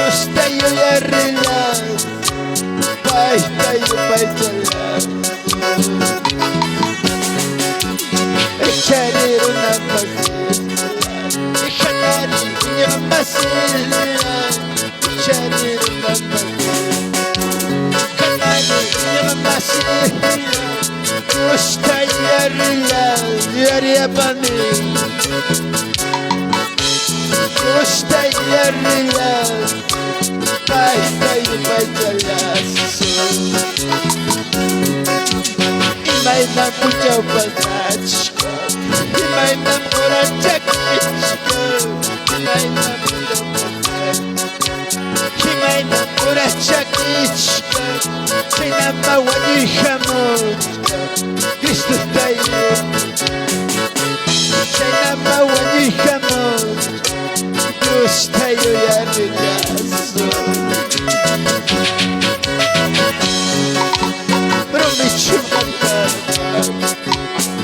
Ustayo yarrilas Paitayo paitalas Echarir una pasilla Echanari una pasilla Echarir una pasilla Ecanari una pasilla Ustayo yarrilas Yarriabani Ustayo yarrilas Paitayo paitalas Imayna pucau patachka Imayna murachakishka Imayna pucau patachka Imayna murachakishka Chaynama wanihamuchka Cristo tayo Chaynama wanihamuchka Dios tayo yarrilaso Prometium gandarga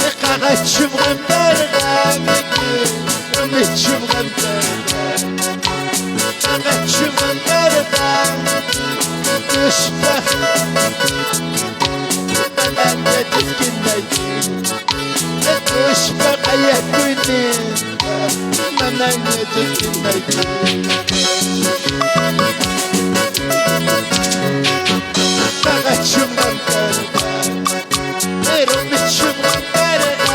Eqaqachum gandarga Prometium gandarga Eqaqachum gandarga Yushbah Mananda tiskinayki Yushbah ayakuni Mananda tiskinayki Eqaqachum gandarga Prometium gandarga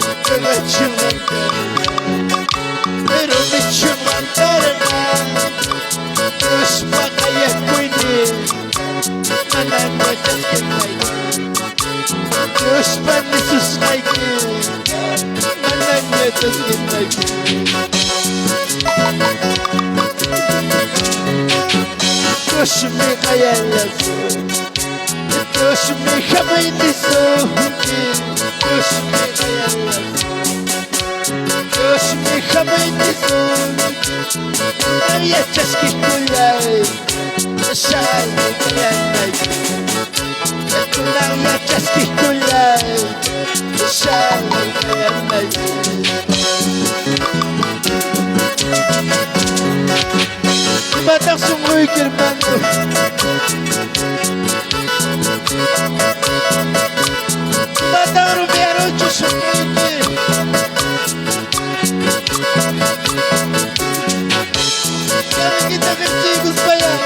Eqaqachum gandarga Prometium gandarga Yushbah ayakuni Mananda tiskinayki Yushbah nisusqayki Mananda tiskinayki Yushmi qayalasu Yushmi khamaynisu Yushmi qayalasu Yushmi khamaynisu Arya chaski kulay Shay kayanay Arya chaski kulay Shay kayanay Matang sumuy kirmando Matang rumiaro chusumiki Kami kita kecigos pa yan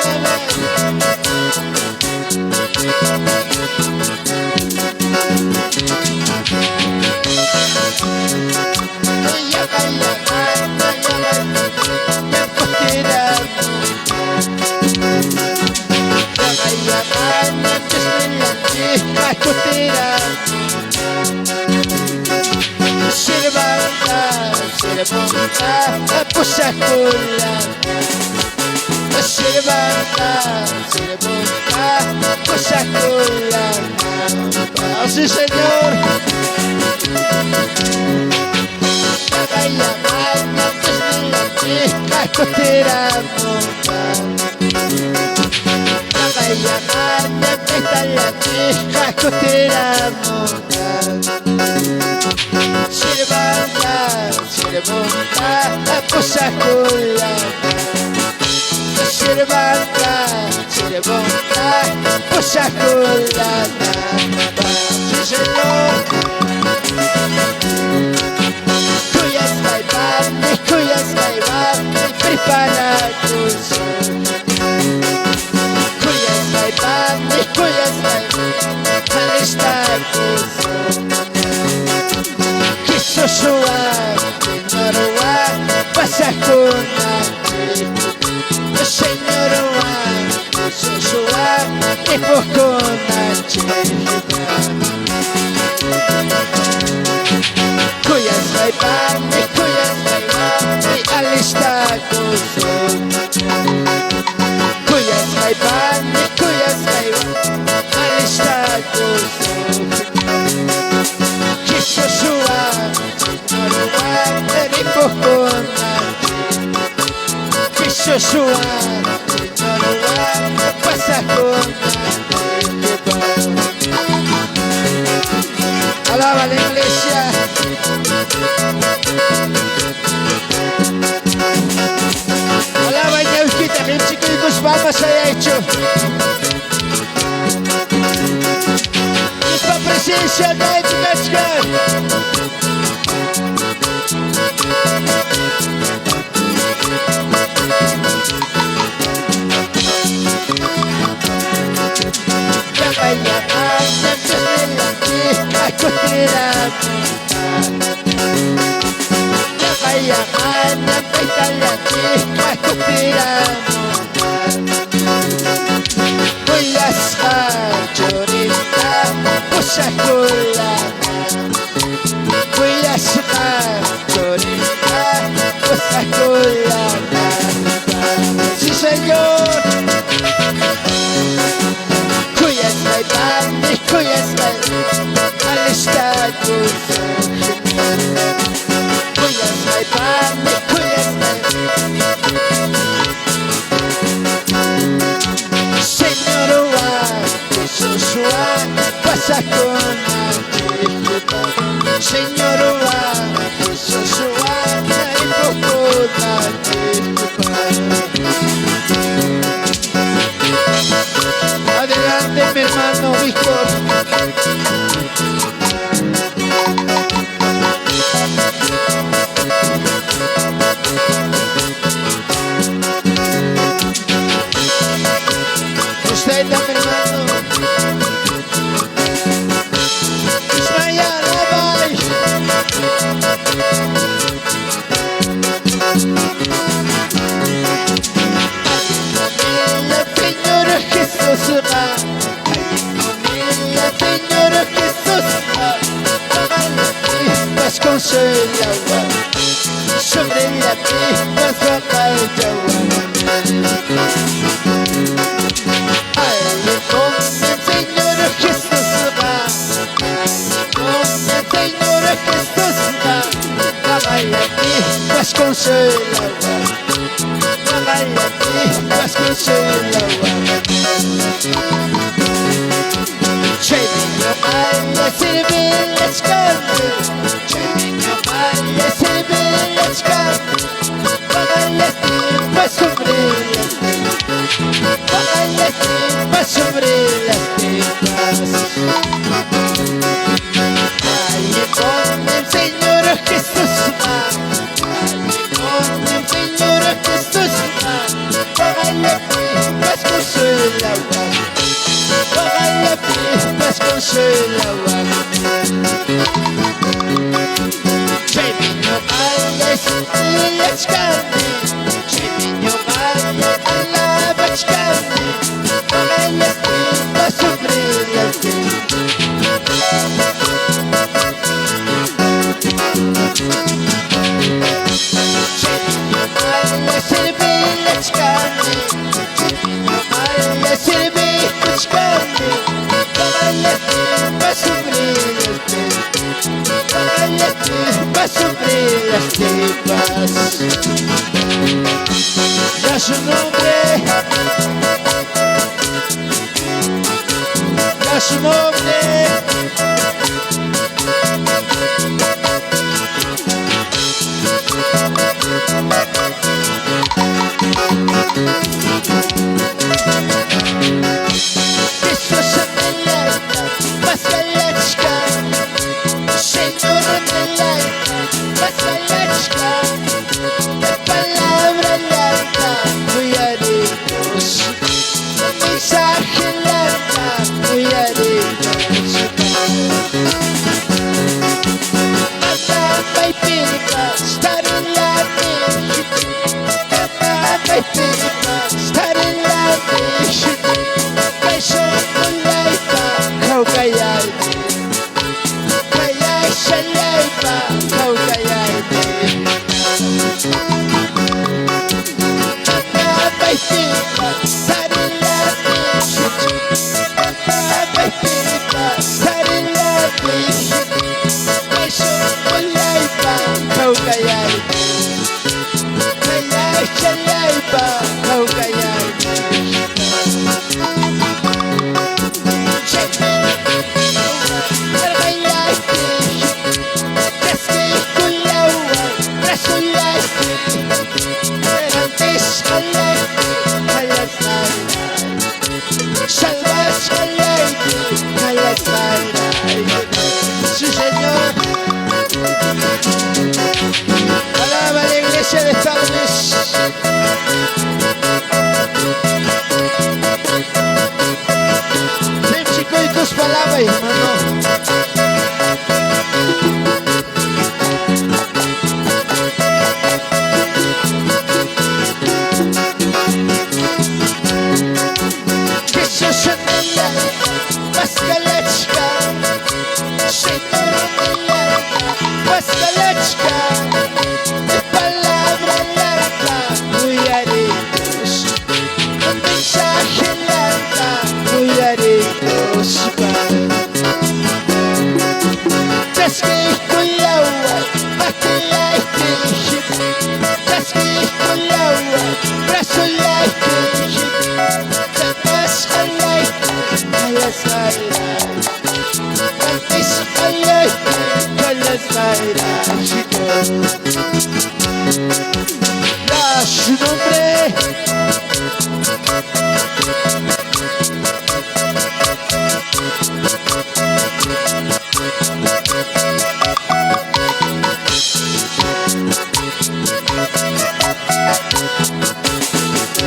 Pusakula Sirvanta Pusakula Sí señor Tagayamana Tisnilati Kakotiramu Tagayamana Tisnilati Kakotiramu Sirvanta Pusakula Sirvanta Pusakula Sí señor Kuyas Maybani Prepara kuso Kuyas Maybani Alista kuso Kiso suave Norwa Pasakunati Señor Juan Kiso suave Ipukunati Kuyas Maybani Alista kuso Kuyas Maybani Alista kuso Kiso suave Norwa Ipukunati Kiso suave Norwa Pasakunati Alaba la iglesia. Alaba Ñauquita Aşağıdayım kaçkar. Vaya, anda, voy a estar llorita, pues a colar. Voy a estar llorita, pues a colar. Sí, señor. Kujasmaj, pani, kujasmaj, ale estadio. Kujasmaj, pani, kujasmaj. Señor Juan, Jesús Juan, pasa con Angelita. Señor Juan, Jesús Juan, hay poco de Angelita. Adelante, mi hermano Víctor. Usted, mi hermano. Ismael, bye. Señor Jesús, Señor Jesús, Vasconcelos agua, sobre la tierra baja el agua. Ay, con el Señor Jesús va, con el Señor Jesús va, baja ti, Vasconcelos agua, baja ti, Vasconcelos agua. Çevinyo baile sirviyle çıkardı. Çevinyo baile sirviyle çıkardı. Bailestin pa sufrirlastin. Bailestin pa sufrirlastin. Baile con el Señor Jesús va. Baile con el Señor Jesús va. Bailestin pa sufrirlastin. Baila pistas con Sheila. Chevinho baila y lechkami. Chevinho baila a la bachkami. Baila pistas sufrirlastin. Chevinho baila sirvi lechkami. Chevinho baila sirvi lechkami. Va a sufrir las tripas. Da su nombre, da su nombre. Kau kaya, kaya, kaya, nombre.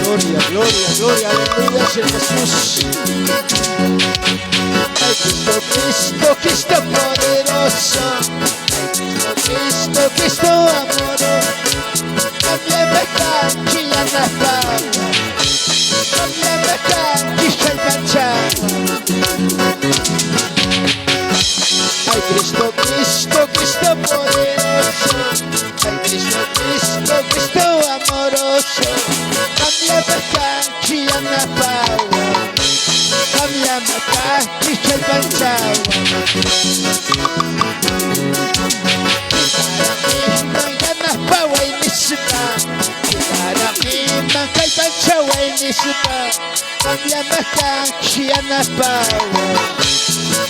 Gloria, gloria, gloria, aleluya, Señor Jesús. Ay, Cristo, Cristo, Cristo poderoso. Ay, Cristo, Cristo, Cristo amoroso. Cámbiame canchi y anda pago. Cámbiame canchi y el manchado. Ay, Cristo, Cristo, Cristo poderoso. Ay, Cristo, Cristo, Cristo amoroso. Cámbiame canchi y anda pago. Cámbiame canchi y el manchado. Cámbiame canchi y anda pago.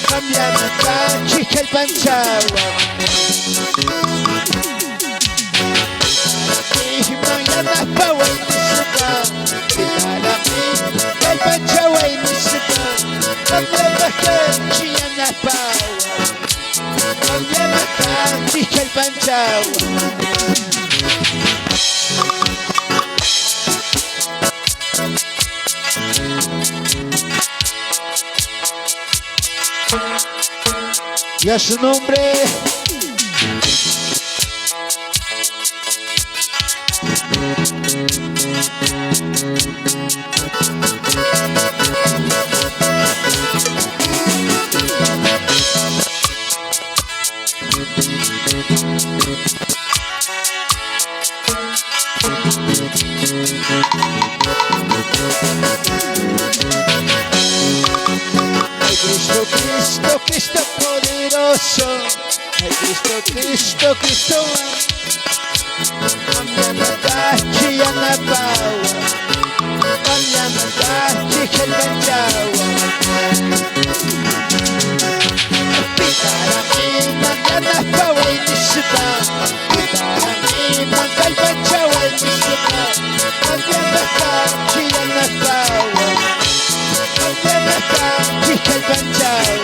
Cámbiame canchi y el manchado. Mañana pago y música. El manchado y música. Cámbiame canchi y anda pago. Cámbiame canchi y el manchado. Y a su nombre. Cristo, Cristo, Cristo poderoso. Ay, Cristo, Cristo, Cristo. Cámbiame canchi y anda pago. Cámbiame canchi y el manchado. Para mí, mañana pago y música. Para mí, mañana el manchado y música. Cámbiame canchi y anda pago. Cámbiame canchi y el manchado.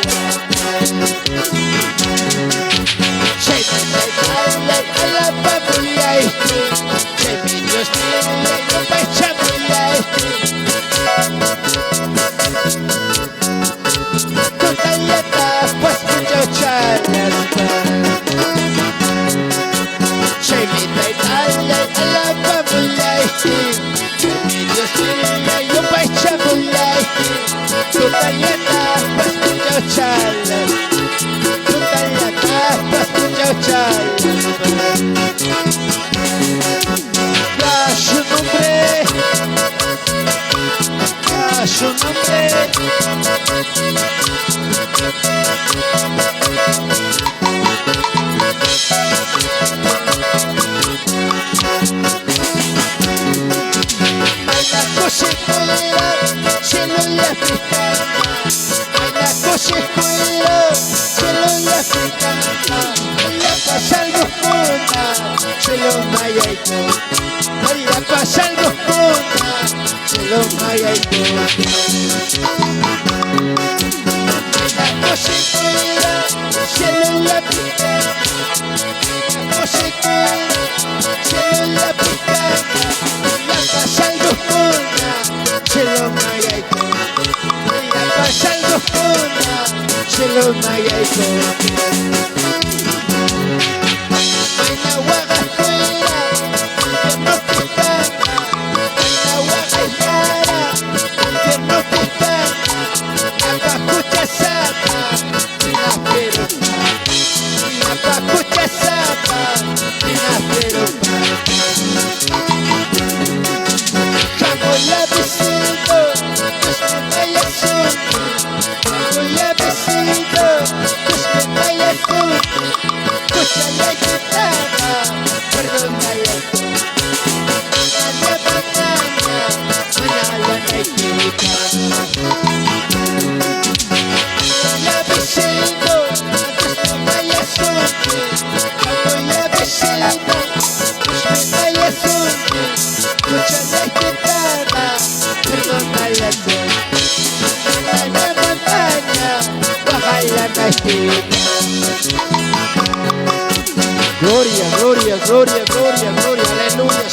Su nombre. Hay la cosa escuela, cielo y africana. Hay la cosa escuela, cielo y africana. Hay la pasa algo oscura, cielo maya y todo. Hay la pasa algo oscura, cielo maya y todo. La cosa escuela, cielo y africana. La cosa escuela, cielo y africana. Pasando con cielo maya y todo. Pasando con cielo maya y todo. Ay, la guaga fuera, infierno pistana. Ay, la guaga es cara, infierno pistana. La pajucha zapa, y las perotas. La pajucha zapa, y las perotas. Voy a besito, Dios me vaya azul. Voy a besito, Dios me vaya azul. la gitana, perdona la sol. En la montaña, baja la castiga. Gloria, gloria, gloria, gloria, gloria, aleluya.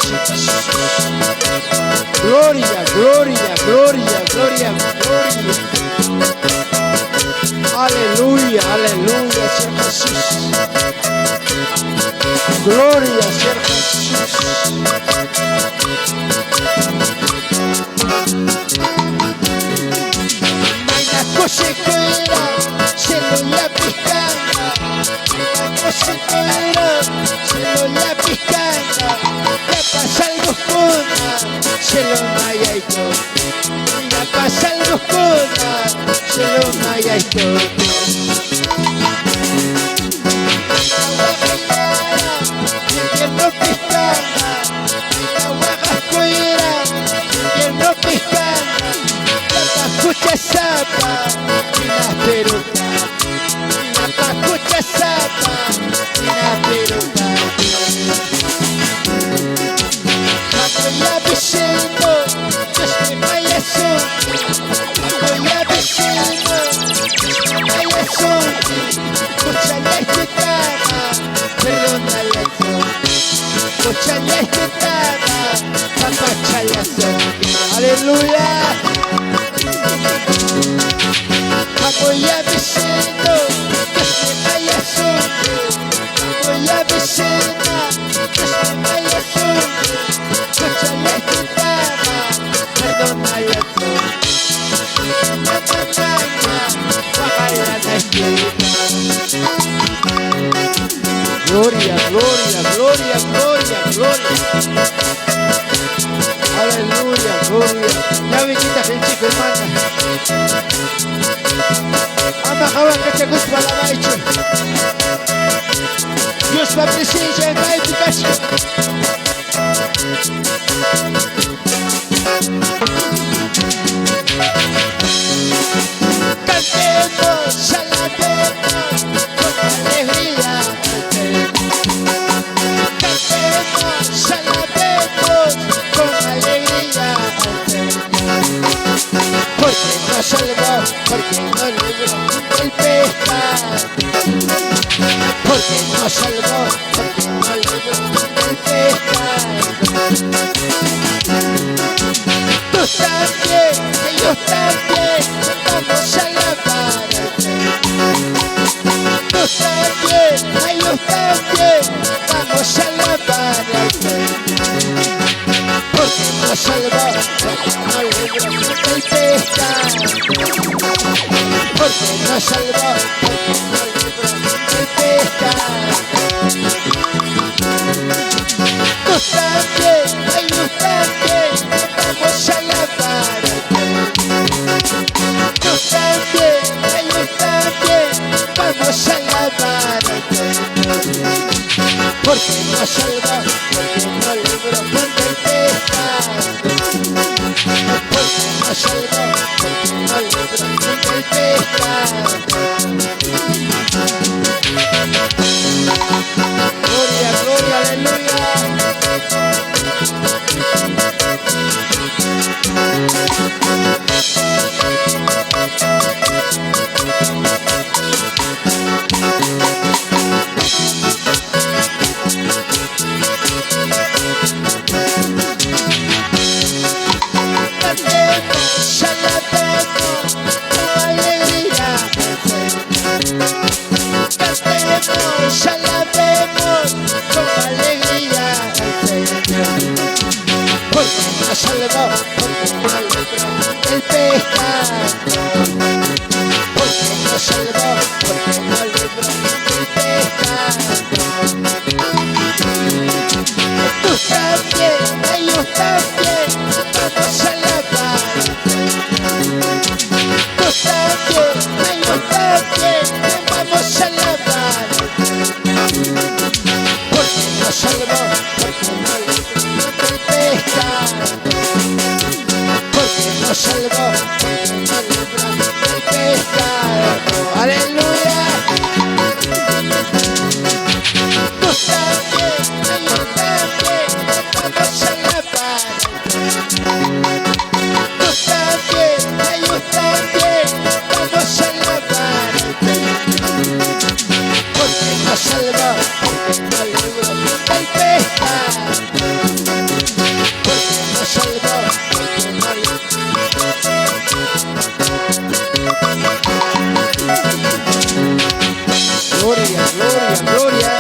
Gloria, gloria, gloria, gloria, gloria. Aleluya, aleluya, Señor Jesús. Gloria, Señor Jesús. Maina cosequera, se lo la piscana. Maina cosequera, se lo la piscana. Ya pasa algo cona, se lo maya y todo. Ya pasa algo cona, se lo maya y todo. Invierno piscana, agua fuera, invierno piscana, la pacucha zapa y la peruca, la pacucha zapa y la peruca. Voy a diciendo, Dios me vaya sol, voy a diciendo, Dios me vaya sol, escucha la gitana, perdona la sol. Escuchale gitana, papacha la sol. Aleluya. Voy a diciendo, Dios me vaya sol. Voy a diciendo, Dios me vaya sol. Escuchale gitana, perdona la sol. La montaña, baja la esquina. Gloria, gloria, gloria, gloria, gloria. Aleluya, gloria. Ya visita gente chico, hermana. Ama jaban que te gusta la baicho. Dios va a presencia en la educación. Cantemos, alabemos con alegría. Cantemos, alabemos con alegría. Porque nos salvó, porque nos libró del pecado. Porque nos salvó, porque nos libró del pecado. Tú también, ellos también, vamos a alabar. Tú también, ellos también, vamos a alabar. Porque nos salvó, porque nos libró del pecado. Porque nos salvó, porque nos libró del pecado. Tú también, ellos también, vamos a alabar. Tú también, ellos también, vamos a alabar. Porque nos salvó, porque nos libró del pecado. Porque nos salvó, porque nos libró del pecado. Gloria, gloria, aleluya. Cantemos, alabemos con alegría. Cantemos, alabemos con alegría al Señor. Porque nos salvó, porque nos libró del pecado. Porque nos salvó, porque nos libró del pecado. Tú también, ellos también, vamos a alabar. Tú también, ellos también, vamos a alabar. Porque nos salvó, porque nos libró del pecado. Porque nos salvó, porque nos libró del pecado. Aleluya. Tú también, ellos también, vamos a alabar. ellos también, vamos a lavar el pecado. Porque nos salvó, porque nos libró del pecado. Porque nos salvó, porque nos libró. Gloria, gloria, gloria.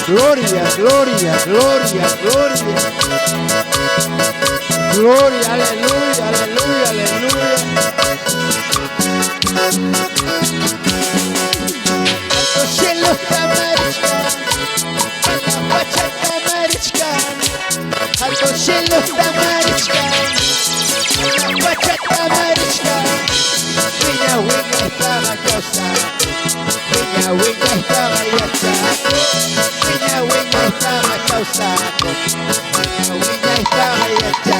Gloria, gloria, gloria, gloria. Gloria, aleluya, aleluya, aleluya. Alto cielo tamarixca, la pacha tamarixca. Alto cielo tamarixca, la pacha tamarixca. Wiña, wiña, estaba cosa. Wiña, wiña, estaba yata. Wiña, wiña, estaba causa. Wiña, estaba yata.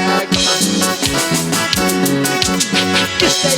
Que se